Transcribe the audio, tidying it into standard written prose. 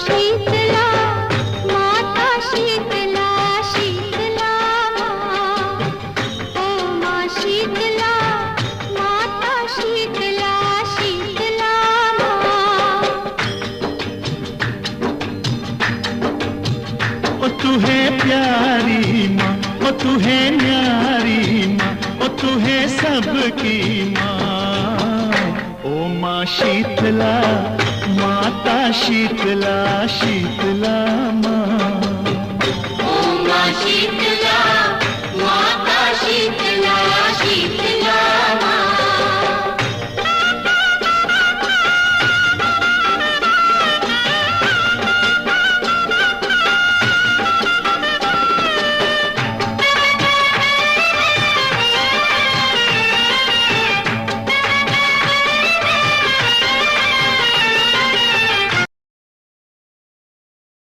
शीतला माता शीतला शीतला माँ ओ माँ शीतला माता शीतला शीतला माँ। ओ तू है प्यारी माँ, ओ तू है न्यारी माँ, ओ तू है सबकी माँ। ओ माँ शीतला माता शीतला शीतला माँ।